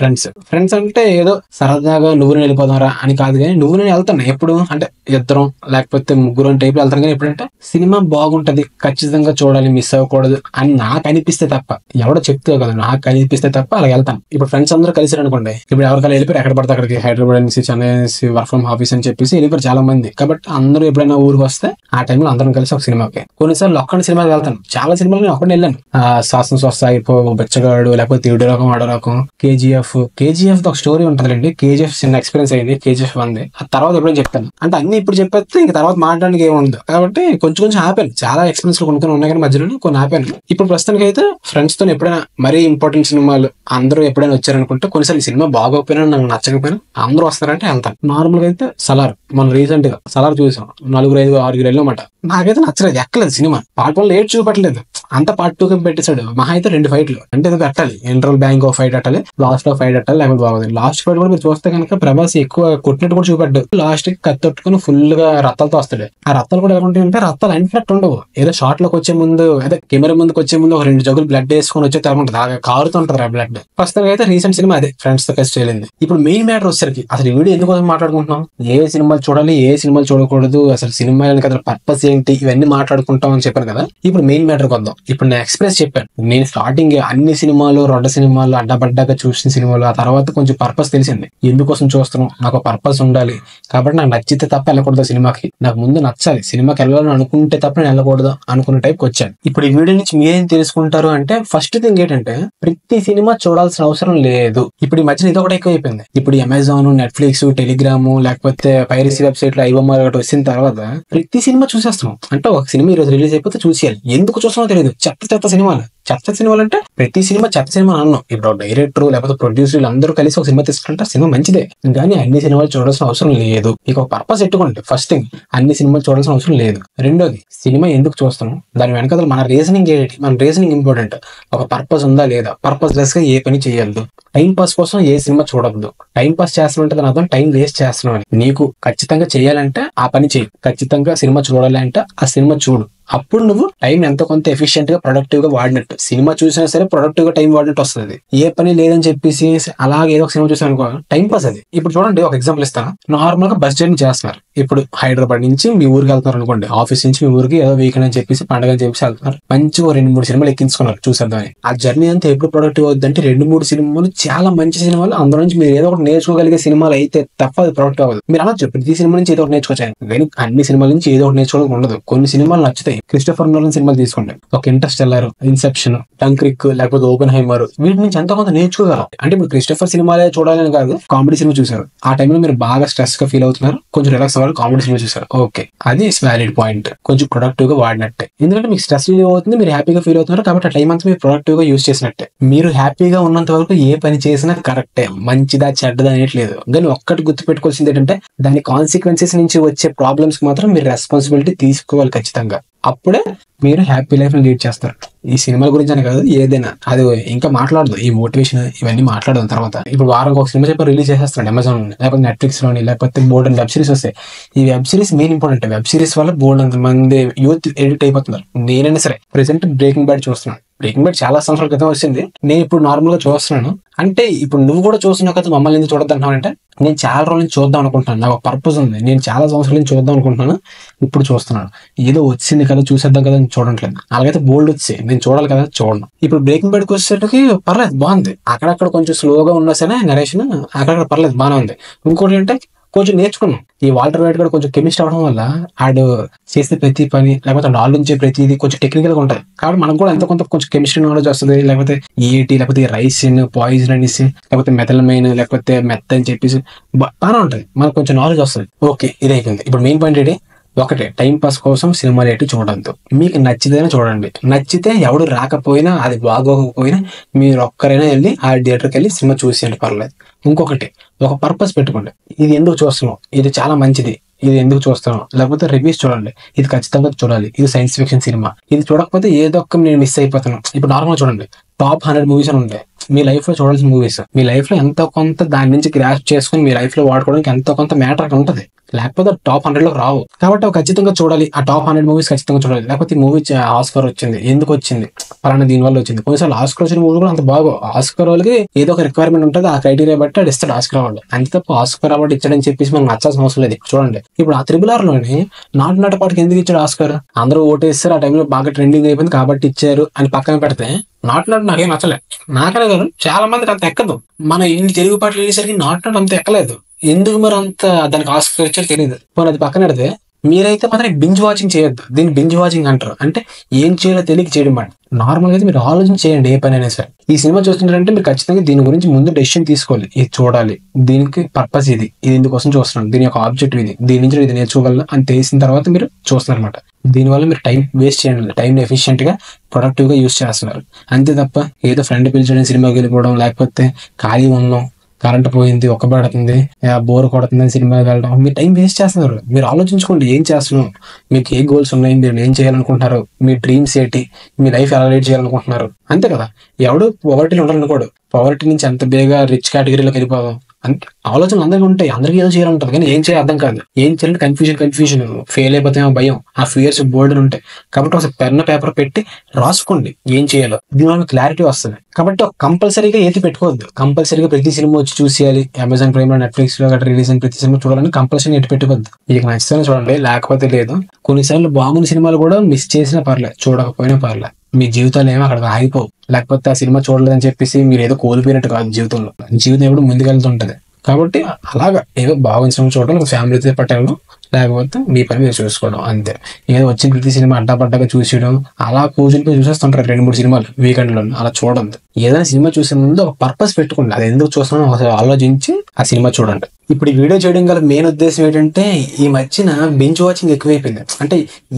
S1: ఫ్రెండ్స్ అంటే ఏదో సరదాగా నువ్వు నేను వెళ్ళిపోదారా అని కాదు, కానీ నువ్వు నేను వెళ్తాను ఎప్పుడు అంటే ఇద్దరం లేకపోతే ముగ్గురు టైప్ వెళ్తాను. కానీ ఎప్పుడంటే సినిమా బాగుంటది, ఖచ్చితంగా చూడాలి, మిస్ అవ్వకూడదు అని నాకు అనిపిస్తే తప్ప, ఎవడో చెప్తే కదా, నాకు అనిపిస్తే తప్ప అలా వెళ్తాను. ఇప్పుడు ఫ్రెండ్స్ అందరూ కలిసి అనుకోండి, ఇప్పుడు ఎవరికైనా వెళ్ళిపోయారు, ఎక్కడ పడితే అక్కడికి, హైదరాబాద్ నుంచి, చెన్నై నుంచి వర్క్ ఫ్రమ్ ఆఫీస్ అని చెప్పేసి వెళ్ళిపోయారు చాలా మంది. కాబట్టి అందరూ ఎప్పుడైనా ఊరికి వస్తే ఆ టైంలో అందరం కలిసి ఒక సినిమాకి, కొన్నిసార్లు ఒక్కడి సినిమాకి వెళ్తాను. చాలా సినిమాలు నేను ఒక్కడిని వెళ్ళాను. శాసన స్వస్థ, బెచ్చగాడు, లేకపోతే తీడు రకం, ఆడో రకం, కేజీఎఫ్ ఒక స్టోరీ ఉంటుందండి. కేజీఎఫ్ చిన్న ఎక్స్పీరియన్స్ అయింది, కేజీఎఫ్ 1 ఆ తర్వాత ఎప్పుడైనా చెప్తాను. అంటే అన్ని ఇప్పుడు చెప్పేస్తే ఇంక తర్వాత మాట్లాడడానికి ఏముండదు. కాబట్టి కొంచెం ఆపాను. చాలా ఎక్స్పీరియన్స్ కొనుక్కొని ఉన్నాయి కానీ మధ్యలో కొన్ని ఆపాను. ఇప్పుడు ప్రస్తుతానికి అయితే ఫ్రెండ్స్ తో ఎప్పుడైనా మరీ ఇంపార్టెంట్ సినిమాలు అందరూ ఎప్పుడైనా వచ్చారనుకుంటే, కొన్నిసార్లు సినిమా బాగోకపోయినా నాకు నచ్చకపోయినా అందరూ వస్తారంటే వెళ్తాను. నార్మల్ గా అయితే సలార్, మనం రీసెంట్ గా సలార్ చూసాం, 4, 5, 6 వెళ్ళామట. నాకైతే నచ్చలేదు, ఎక్కలేదు సినిమా. పార్ట్ 1 లేట్ చూపట్లేదు, అంత పార్ట్ 2 పెట్టేశాడు. మహా అయితే 2 ఫైట్లు అంటే ఇది పెట్టాలి, ఇంటర్వల్ బ్యాంక్ ఒక ఫైట్ అట్టాలి, లాస్ట్ లో ఫైట్ అట్టాలి, లేకపోతే బాగుంది. లాస్ట్ ఫైట్ కూడా మీరు చూస్తే కనుక ప్రభాస్ ఎక్కువ కొట్టినట్టు కూడా చూపెట్టు. లాస్ట్ కి కత్తుట్టుకుని ఫుల్ గా రత్తాలతో వస్తాడు. ఆ రత్తాలు కూడా ఎలా ఉంటాయంటే, రత్తాలు అన్ఫ్లెక్ట్ ఉండవు. ఏదో షార్ట్ లోకి వచ్చే ముందు, అదే కెమెరా ముందుకు వచ్చే ముందు ఒక 2 జగ్గులు బ్లడ్ వేసుకొని వచ్చే తరం ఉంటుంది, అలాగే కారుతుంటది ఆ బ్లడ్. ప్రస్తుతానికి అయితే రీసెంట్ సినిమా అదే ఫ్రెండ్స్ తో కలిసి చేయాలి. ఇప్పుడు మెయిన్ మ్యాటర్ వచ్చేసరికి అసలు ఈ వీడియో ఎందుకోసం మాట్లాడుకుంటున్నాం, ఏ సినిమాలు చూడాలి, ఏ సినిమాలు చూడకూడదు, అసలు సినిమా కదా పర్పస్ ఏంటి, ఇవన్నీ మాట్లాడుకుంటాం అని చెప్పాను కదా. ఇప్పుడు మెయిన్ మ్యాటర్ వద్దాం. ఇప్పుడు నేను ఎక్స్ప్రెస్ చెప్పాను, నేను స్టార్టింగ్ అన్ని సినిమాలు, 2 సినిమాలు అడ్డబడ్డాగా చూసిన సినిమాలు, ఆ తర్వాత కొంచెం పర్పస్ తెలిసింది. ఎందుకోసం చూస్తున్నాం, నాకు పర్పస్ ఉండాలి కాబట్టి నాకు నచ్చితే తప్ప వెళ్ళకూడదు సినిమాకి, నాకు ముందు నచ్చాలి, సినిమాకి వెళ్ళాలని అనుకుంటే తప్ప నేను వెళ్ళకూడదు అనుకున్న టైప్కి వచ్చాను. ఇప్పుడు ఈ వీడియో నుంచి మీరేం తెలుసుకుంటారు అంటే, ఫస్ట్ థింగ్ ఏంటంటే ప్రతి సినిమా చూడాల్సిన అవసరం లేదు. ఇప్పుడు ఈ మధ్యన ఇది ఒకటి ఎక్కువ అయిపోయింది. ఇప్పుడు అమెజాన్, నెట్ఫ్లిక్స్, టెలిగ్రామ్, లేకపోతే పైరసీ వెబ్సైట్ లో ఐబొమ్మ వచ్చిన తర్వాత ప్రతి సినిమా చూసేస్తున్నాం. అంటే ఒక సినిమా ఈ రోజు రిలీజ్ అయిపోతే చూసేయాలి. ఎందుకు చూస్తున్నామో తెలియదు. చెత్త సినిమాలు అంటే ప్రతి సినిమా చెత్త సినిమా అన్నాం. ఇప్పుడు డైరెక్టర్ లేకపోతే ప్రొడ్యూసర్లు అందరూ కలిసి ఒక సినిమా తీసుకుంటే సినిమా మంచిదే, కానీ అన్ని సినిమాలు చూడాల్సిన అవసరం లేదు. ఇక ఒక పర్పస్ పెట్టుకోండి. ఫస్ట్ థింగ్, అన్ని సినిమాలు చూడాల్సిన అవసరం లేదు. రెండోది, సినిమా ఎందుకు చూస్తున్నాం, దాని వెనకాల మన రీజనింగ్ ఏంటి, మన రీజనింగ్ ఇంపార్టెంట్. ఒక పర్పస్ ఉందా లేదా, పర్పస్ లెస్ గా ఏ పని చేయొద్దు. టైం పాస్ కోసం ఏ సినిమా చూడొద్దు. టైం పాస్ చేస్తున్నట్టు దాని అర్థం టైం వేస్ట్ చేస్తున్నాం అని. నీకు ఖచ్చితంగా చేయాలంటే ఆ పని చేయి, ఖచ్చితంగా సినిమా చూడాలి అంటే ఆ సినిమా చూడు. అప్పుడు నువ్వు టైం ఎంతో కొంత ఎఫిషియెంట్ గా, ప్రొడక్టివ్ గా వాడినట్టు. సినిమా చూసినా సరే ప్రొడక్టివ్ గా టైం వాడినట్టు వస్తుంది. ఏ పని లేదని చెప్పేసి అలాగే ఏదో ఒక సినిమా చూసాను అనుకో, టైం పాస్ అది. ఇప్పుడు చూడండి, ఒక ఎగ్జాంపుల్ ఇస్తాను. నార్మల్ గా బస్ జర్నీ చేస్తున్నారు. ఇప్పుడు హైదరాబాద్ నుంచి మీ ఊరికి వెళ్తున్నారు అనుకోండి, ఆఫీస్ నుంచి మీ ఊరికి ఏదో వీకెండ్ అని చెప్పేసి, పండుగ అని చెప్పేసి వెళ్తున్నారు. మంచిగా 2-3 సినిమాలు ఎక్కించుకున్నారు, చూసేద్దామని. ఆ జర్నీ అంతా ఎప్పుడు ప్రొడక్టివ్ అవుతుందంటే 2-3 సినిమాలు చాలా మంచి సినిమాలు, అందులో నుంచి మీరు ఏదో ఒకటి నేర్చుకోగలిగే సినిమాలు అయితే తప్ప అది ప్రొడక్టివ్ అవ్వదు. మీరు అలా చెప్పి ప్రతి సినిమా నుంచి ఏదో ఒకటి నేర్చుకోవచ్చు, కానీ అన్ని సినిమాల నుంచి ఏదో ఒకటి నేర్చుకోవడం ఉండదు. కొన్ని సినిమాలు నచ్చుతాయి. క్రిస్టోఫర్ నోలన్ సినిమాలు తీసుకోండి, ఒక ఇంటర్స్టెల్లర్, ఇన్సెప్షన్, డంక్రిక్, లేకపోతే ఓపెన్ హైమర్, వీటి నుంచి ఎంతో కొంత నేర్చుకోగలరు. అంటే ఇప్పుడు క్రిస్టోఫర్ సినిమాలే చూడాలని కాదు, కామెడీ సినిమా చూసారు, ఆ టైంలో మీరు బాగా స్ట్రెస్ గా ఫీల్ అవుతున్నారు, కొంచెం రిలాక్స్ అవ్వాలి, కామెడీ సినిమా చూసారు, ఓకే, అది వ్యాలిడ్ పాయింట్. కొంచెం ప్రొడక్టివ్ గా వాడినట్టే. ఎందుకంటే మీకు స్ట్రెస్ ఫీల్ అవుతుంది, మీరు హ్యాపీగా ఫీల్ అవుతున్నారు, కాబట్టి ఆ టైం అంతా మీరు ప్రొడక్టివ్ గా యూజ్ చేసినట్టే. మీరు హ్యాపీగా ఉన్నంత వరకు ఏ పని చేసినా కరెక్టే, మంచిదా చెడ్డదా అనేట్లేదు. కానీ ఒక్కటి గుర్తుపెట్టుకోవాల్సింది ఏంటంటే, దాని కాన్సిక్వెన్సెస్ నుంచి వచ్చే ప్రాబ్లమ్స్ మాత్రం మీరు రెస్పాన్సిబిలిటీ తీసుకోవాలి ఖచ్చితంగా. అప్పుడే మీరు హ్యాపీ లైఫ్ లీడ్ చేస్తారు. ఈ సినిమాల గురించి అని కాదు, ఏదైనా అది ఇంకా మాట్లాడదు. ఈ మోటివేషన్ ఇవన్నీ మాట్లాడదాం తర్వాత. ఇప్పుడు వారానికి ఒక సినిమా చెప్పి రిలీజ్ చేసేస్తాడు అమెజాన్ లోని, లేకపోతే నెట్ఫ్లిక్స్ లోని, లేకపోతే బోల్డ్ వెబ్ సిరీస్ వస్తాయి. ఈ web series main important. Web series వల్ల బోల్డ్ అంత మంది యూత్ ఎడిట్ అయిపోతున్నారు. నేనైనా సరే ప్రెసెంట్ బ్రేకింగ్ బ్యాడ్ చూస్తున్నాను. బ్రేకింగ్ బ్యాడ్ చాలా సంవత్సరాల క్రితం వచ్చింది, నేను ఇప్పుడు నార్మల్ గా చూస్తున్నాను. అంటే ఇప్పుడు నువ్వు కూడా చూస్తున్నావు కదా, మమ్మల్ని ఎందుకు చూడద్దు అంటున్నావు. నేను చాలా రోజుల నుంచి చూద్దాం అనుకుంటున్నాను, నాకు పర్పస్ ఉంది, నేను చాలా సంవత్సరాల నుంచి చూద్దాం అనుకుంటున్నాను, ఇప్పుడు చూస్తున్నాను. ఏదో వచ్చింది కదా చూసేద్దాం కదా అని చూడట్లేదు. అలాగైతే బోల్డ్ వచ్చాయి, నేను చూడాలి కదా చూడను. ఇప్పుడు బ్రేకింగ్ బ్యాడ్కి వచ్చేసరికి పర్లేదు, బాగుంది. అక్కడక్కడ కొంచెం స్లోగా ఉన్నా సరే నరేషన్ అక్కడక్కడ పర్లేదు, బాగానే ఉంది. ఇంకోటి అంటే కొంచెం నేర్చుకున్నాం. ఈ వాల్టర్ వైట్ కూడా కొంచెం కెమిస్ట్ అవడం వల్ల ఆడు చేసే ప్రతి పని, లేకపోతే ఆలోచించే ప్రతిది కొంచెం టెక్నికల్ గా ఉంటుంది. కాబట్టి మనకు కూడా ఎంతో కొంత కొంచెం కెమిస్ట్రీ నాలెడ్జ్ వస్తుంది. లేకపోతే ఈఏటి, లేకపోతే రైసిన్, పాయిజన్ అనేసి, లేకపోతే మెథలమైన్, లేకపోతే మెత్త అని చెప్పేసి బాగానే ఉంటుంది, మనకు కొంచెం నాలెడ్జ్ వస్తుంది. ఓకే, ఇది అయిపోయింది. ఇప్పుడు మెయిన్ పాయింట్ ఏంటి, ఒకటే, టైం పాస్ కోసం సినిమాలు ఏంటి చూడద్దు. మీకు నచ్చితేనే చూడండి. నచ్చితే ఎవడు రాకపోయినా, అది బాగోకపోయినా మీరు ఒక్కరైనా వెళ్ళి ఆ థియేటర్కి వెళ్ళి సినిమా చూసేయండి, పర్లేదు. ఇంకొకటి, ఒక పర్పస్ పెట్టుకోండి. ఇది ఎందుకు చూస్తున్నాం, ఇది చాలా మంచిది, ఇది ఎందుకు చూస్తాను, లేకపోతే రివ్యూస్ చూడండి, ఇది ఖచ్చితంగా చూడాలి, ఇది సైన్స్ ఫిక్షన్ సినిమా, ఇది చూడకపోతే ఏదో ఒక నేను మిస్ అయిపోతాను. ఇప్పుడు నార్మల్ చూడండి, టాప్ 100 మూవీస్ అని ఉంటాయి. మీ లైఫ్ లో చూడాల్సిన మూవీస్, మీ లైఫ్ లో ఎంతో కొంత దాని నుంచి గ్రాస్ప్ చేసుకుని మీ లైఫ్ లో వాడుకోవడానికి ఎంతో కొంత మ్యాటర్ అక్కడ ఉంటుంది. లేకపోతే టాప్ 100 లో రావు. కాబట్టి అవి ఖచ్చితంగా చూడాలి. ఆ టాప్ 100 మూవీస్ ఖచ్చితంగా చూడాలి. లేకపోతే ఈ మూవీ ఆస్కర్ వచ్చింది, ఎందుకు వచ్చింది, పలానా దీని వల్ల వచ్చింది. కొన్నిసార్లు ఆస్కర్ వచ్చిన మూవీ కూడా అంత బాగో. ఆస్కర్ వాళ్ళకి ఏదో ఒక రిక్వైర్మెంట్ ఉంటుంది, ఆ క్రైటీరియా బట్టి అది ఇస్తాడు ఆస్కర్ అవార్డు. అంతే తప్ప ఆస్కర్ అవార్డు ఇచ్చాడని చెప్పేసి మనకు నచ్చాల్సిన అవసరం లేదు. చూడండి, ఇప్పుడు ఆ RRR లోని నాటు పాటకి ఎందుకు ఇచ్చాడు ఆస్కర్? అందరూ ఓటేస్తారు, ఆ టైంలో బాగా ట్రెండింగ్ అయిపోయింది కాబట్టి ఇచ్చారు అని పక్కన పెడితే, నాటు నాకేం నచ్చలే. నాకనే కాదు, చాలా మందికి అంత ఎక్కదు. మన ఇన్ని తెలుగు పాటలు వేసేసరికి నాటు అంత ఎక్కలేదు. ఎందుకు మరి అంత దానికి ఆస్కర్ ఇచ్చారో తెలియదు. పోనీ అది పక్కన పెడితే, మీరైతే మాత్రం బింజ్ వాచింగ్ చేయొద్దు. దీన్ని బింజ్ వాచింగ్ అంటారు. అంటే ఏం చేయాలో తెలియక చేయడం మాట. నార్మల్గా అయితే మీరు ఆలోచన చేయండి ఏ పని అయినా సరే. ఈ సినిమా చూస్తుంటారంటే మీరు ఖచ్చితంగా దీని గురించి ముందు డెసిషన్ తీసుకోవాలి. ఇది చూడాలి, దీనికి పర్పస్ ఇది, ఇది ఇందుకోసం చూస్తున్నాను, దీని యొక్క ఆబ్జెక్టివ్ ఇది, దీని నుంచి ఇది నేర్చుకోగలను అని తెలిసిన తర్వాత మీరు చూస్తున్నారన్నమాట. దీనివల్ల మీరు టైం వేస్ట్ చేయండి, టైంని ఎఫిషియెంట్ గా ప్రొడక్టివ్ గా యూస్ చేస్తున్నారు. అంతే తప్ప ఏదో ఫ్రెండ్ పిలిచడం, సినిమాకి వెళ్ళిపోవడం, లేకపోతే ఖాళీ ఉన్నాం, కరెంట్ పోయింది, ఒక్కబడుతుంది, బోర్ కొడుతుంది అని సినిమాకి వెళ్ళడం, మీరు టైం వేస్ట్ చేస్తున్నారు. మీరు ఆలోచించుకోండి ఏం చేస్తున్నాం, మీకు ఏ గోల్స్ ఉన్నాయి, మీరు ఏం చేయాలనుకుంటున్నారు, మీ డ్రీమ్స్ ఏంటి, మీ లైఫ్ ఎలా లీడ్ చేయాలనుకుంటున్నారు. అంతే కదా. ఎవడు పవర్టీలో ఉండాలనుకోడు. పవర్టీ నుంచి ఎంత బేగా రిచ్ కేటగిరీలోకి వెళ్ళిపోదాం అంటే ఆలోచనలు అందరికీ ఉంటాయి, అందరికీ ఏదో చేయాలంటారు, కానీ ఏం చేయాలి అర్థం కాదు. ఏం చేయాలంటే కన్ఫ్యూజన్, ఫెయిల్ అయిపోతామో భయం, ఆ ఫియర్స్ బోర్డులు ఉంటాయి. కాబట్టి ఒక పెన్ పేపర్ పెట్టి రాసుకోండి ఏం చేయాలో, దీనివల్ల క్లారిటీ వస్తుంది. కాబట్టి కంపల్సరీగా ఏది పెట్టుకోవద్దు. కంపల్సరీగా ప్రతి సినిమా వచ్చి చూసేయాలి, అమెజాన్ ప్రైమ్ లో, నెట్ఫ్లిక్స్ లో రిలీజ్ అయిన ప్రతి సినిమా చూడాలని కంపల్సరీ ఎటు పెట్టుకోవద్దు. మీకు నచ్చితేనే చూడండి, లేకపోతే లేదు. కొన్నిసార్లు బాగున్న సినిమాలు కూడా మిస్ చేసినా పర్లేదు, చూడకపోయినా పర్లేదు. మీ జీవితాలు ఏమో అక్కడ ఆగిపోవు. లేకపోతే ఆ సినిమా చూడలేదని చెప్పేసి మీరు ఏదో కోల్పోయినట్టు కాదు. జీవితంలో జీవితం ఎప్పుడు ముందుకెళ్తుంటది. కాబట్టి అలాగా ఏదో బాగున్న సినిమా చూడడం, ఫ్యామిలీతో పట్టడం, లేకపోతే మీ పని మీరు చూసుకోవడం అంతే. ఏదో వచ్చిన ప్రతి సినిమా అడ్డాపడ్డాగా చూసేయడం, అలా కూర్చుని చూసేస్తుంటారు 2-3 సినిమాలు వీకెండ్ లో. అలా చూడండి. ఏదైనా సినిమా చూసే ముందు ఒక పర్పస్ పెట్టుకోండి, అది ఎందుకు చూస్తున్నాం ఆలోచించి ఆ సినిమా చూడండి. ఇప్పుడు ఈ వీడియో చేయడం గల మెయిన్ ఉద్దేశం ఏంటంటే, ఈ మధ్యన బింజ్ వాచింగ్ ఎక్కువైపోయింది. అంటే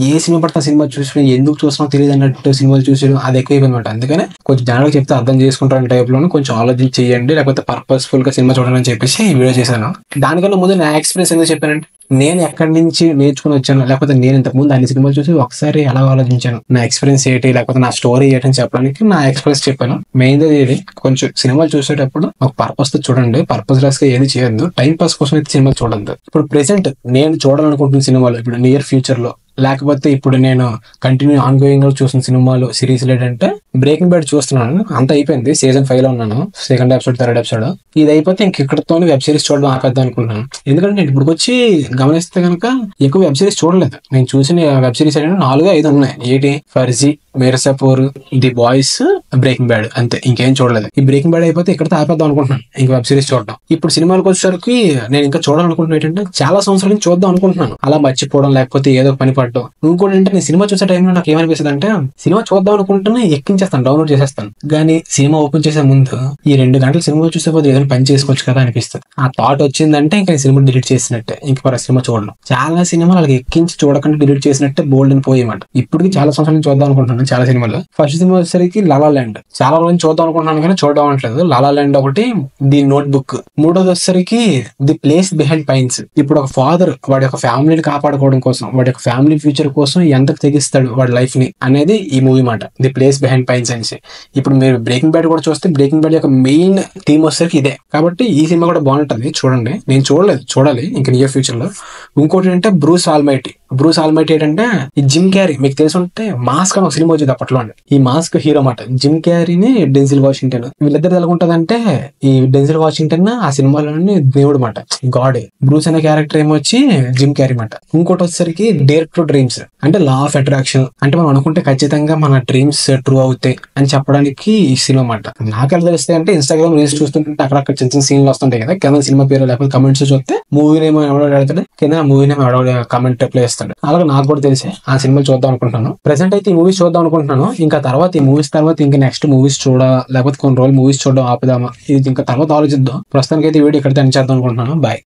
S1: ఏ సినిమా పడుతున్న సినిమా చూసి ఎందుకు చూస్తున్నాం తెలియదు అన్నట్టు సినిమాలు చూసేయడం అది ఎక్కువైపోయింది అనమాట. అందుకనే కొంచెం జనాలకు చెప్తే అర్థం చేసుకుంటారని టైప్ లోనే కొంచెం ఆలోచించి చేయండి, లేకపోతే పర్పస్ఫుల్ గా సినిమా చూడాలని చెప్పేసి ఈ వీడియో చేశాను. దానికన్నా ముందు నా ఎక్స్పీరియన్స్ ఎందుకు చెప్పానంటే, నేను ఎక్కడి నుంచి నేర్చుకుని వచ్చాను, లేకపోతే నేను ఇంతకు ముందు అన్ని సినిమాలు చూసి ఒకసారి ఎలా ఆలోచించాను, నా ఎక్స్పీరియన్స్ ఏంటి, లేకపోతే నా స్టోరీ ఏంటని చెప్పడానికి నా ఎక్స్పీరియన్స్ చెప్పాను. మెయిన్ ఇది కొంచెం సినిమాలు చూసేటప్పుడు ఒక పర్పస్ తో చూడండి, పర్పస్ లెస్ గా ఏది చేయొద్దు, టైం పాస్ కోసం అయితే సినిమాలు చూడద్దు. ఇప్పుడు ప్రెసెంట్ నేను చూడాలనుకుంటున్న సినిమాలు, ఇప్పుడు నియర్ ఫ్యూచర్ లో, లేకపోతే ఇప్పుడు నేను కంటిన్యూ ఆన్ గోయింగ్ గా చూసిన సినిమాలు, సిరీస్ ఏంటంటే బ్రేకింగ్ బ్యాడ్ చూస్తున్నాను. అంత అయిపోయింది, సీజన్ 5 లో ఉన్నాను, 2nd ఎపిసోడ్ 3rd ఎపిసోడ్. ఇది అయిపోతే ఇక్కడతో వెబ్ సిరీస్ చూడడం ఆపేద్దాం అనుకుంటున్నాను. ఎందుకంటే నేను ఇప్పుడు వచ్చి గమనిస్తే కనుక ఎక్కువ వెబ్ సిరీస్ చూడలేదు. నేను చూసిన వెబ్ సిరీస్ ఏంటంటే 4-5 ఉన్నాయి. ఏంటి, Farzi, Mirzapur, the boys, breaking bad, అంతే. ఇంకేం చూడలేదు. ఈ బ్రేకింగ్ బ్యాడ్ అయిపోతే ఇక్కడతో ఆపేద్దాం అనుకుంటున్నాను, ఇంకా వెబ్ సిరీస్ చూడడం. ఇప్పుడు సినిమాలకు వచ్చేసరికి నేను ఇంకా చూడాలనుకుంటున్నాను ఏంటంటే, చాలా సంవత్సరాల నుంచి చూద్దాం అనుకుంటున్నాను, అలా మర్చిపోవడం, లేకపోతే ఏదో పని పడడం. ఇంకోటి అంటే, నేను సినిమా చూసే టైంలో నాకు ఏమనిపిస్తుంది అంటే, సినిమా చూద్దాం అనుకుంటున్నా ఎక్కించేస్తాను, డౌన్లోడ్ చేసేస్తాను. కానీ సినిమా ఓపెన్ చేసే ముందు ఈ 2 గంటలు సినిమా చూసే పోతే ఏదైనా పని చేసుకోవచ్చు కదా అనిపిస్తుంది. ఆ థాట్ వచ్చిందంటే ఇంకా సినిమా డిలీట్ చేసినట్టే, ఇంకా మరి సినిమా చూడడం. చాలా సినిమాలు అలాగే ఎక్కించి చూడకుండా డిలీట్ చేసినట్టే బోల్డ్ అని పోయేమాట. ఇప్పటికి చాలా సంవత్సరాల నుంచి చూద్దాం అనుకుంటున్నాను చాలా సినిమాలు. ఫస్ట్ సినిమా వచ్చేసరికి లాలా ల్యాండ్, చాలా రోజులు చూద్దాం అనుకుంటున్నాను కానీ చూడడం అనట్లేదు. లాలా ల్యాండ్ ఒకటి, ది నోట్ బుక్. మూడోది వచ్చేసరికి ది ప్లేస్ బిహైండ్ పైన్స్. ఇప్పుడు ఒక ఫాదర్ వాడి యొక్క ఫ్యామిలీని కాపాడుకోవడం కోసం, వాడి యొక్క ఫ్యామిలీ ఫ్యూచర్ కోసం ఎంతకు తెగిస్తాడు వాడి లైఫ్ ని అనేది ఈ మూవీ మాట, ది ప్లేస్ బిహైండ్ పైన్స్ అనేసి. ఇప్పుడు మీరు బ్రేకింగ్ బ్యాడ్ కూడా చూస్తే, బ్రేకింగ్ బ్యాడ్ యొక్క మెయిన్ థీమ్ వచ్చేసరికి ఇదే. కాబట్టి ఈ సినిమా కూడా బాగుంటది, చూడండి. నేను చూడలేదు, చూడాలి ఇంకా నియర్ ఫ్యూచర్ లో. ఇంకోటి ఏంటంటే బ్రూస్ ఆల్మైటీ. బ్రూస్ ఆల్మైటీ ఏంటంటే ఈ జిమ్ క్యారీ, మీకు తెలిసి ఉంటే మాస్క్ అని ఒక సినిమా వచ్చేది అప్పట్లో అండి. ఈ మాస్క్ హీరో మాట. జిమ్ క్యారీని డెన్జిల్ వాషింగ్టన్, వీళ్ళిద్దరు ఎలా ఉంటదంటే, ఈ డెన్జిల్ వాషింగ్టన్ ఆ సినిమాలోని దేవుడు మాట, గాడే. బ్రూస్ అనే క్యారెక్టర్ ఏమొచ్చి జిమ్ క్యారీ మాట. ఇంకోటి వచ్చేసరికి డేర్ టు డ్రీమ్స్, అంటే లా ఆఫ్ అట్రాక్షన్. అంటే మనం అనుకుంటే ఖచ్చితంగా మన డ్రీమ్స్ ట్రూ అవుతాయి అని చెప్పడానికి ఈ సినిమా మాట. నాకు ఎలా తెలుస్తాయి అంటే, ఇన్స్టాగ్రామ్ రీల్స్ చూస్తుంటే అక్కడక్కడ చిన్న చిన్న సీన్లు వస్తుంటాయి కదా, కింద సినిమా పేరు లేకపోతే కమెంట్స్ చూస్తే మూవీ నేమ్ ఎవడో అడుగుతాడు, కింద మూవీ నేమ్ ఎవడో కమెంట్ రిప్లై ఇస్తాడు. అలాగే నాకు కూడా తెలిసే ఆ సినిమా చూద్దాం అనుకుంటున్నాను. ప్రెసెంట్ అయితే ఈ మూవీస్ చూద్దాం అనుకుంటున్నాను. ఇంకా తర్వాత ఈ మూవీస్ తర్వాత ఇంకా నెక్స్ట్ మూవీస్ లేకపోతే కొన్ని రోజులు మూవీస్ చూడడం ఆపుదామా, ఇది ఇంకా తర్వాత ఆలోచిద్దాం. ప్రస్తుతానికి అయితే ఈ వీడియో ఇక్కడ ఎండ్ చేద్దాం అనుకుంటున్నాను. బాయ్.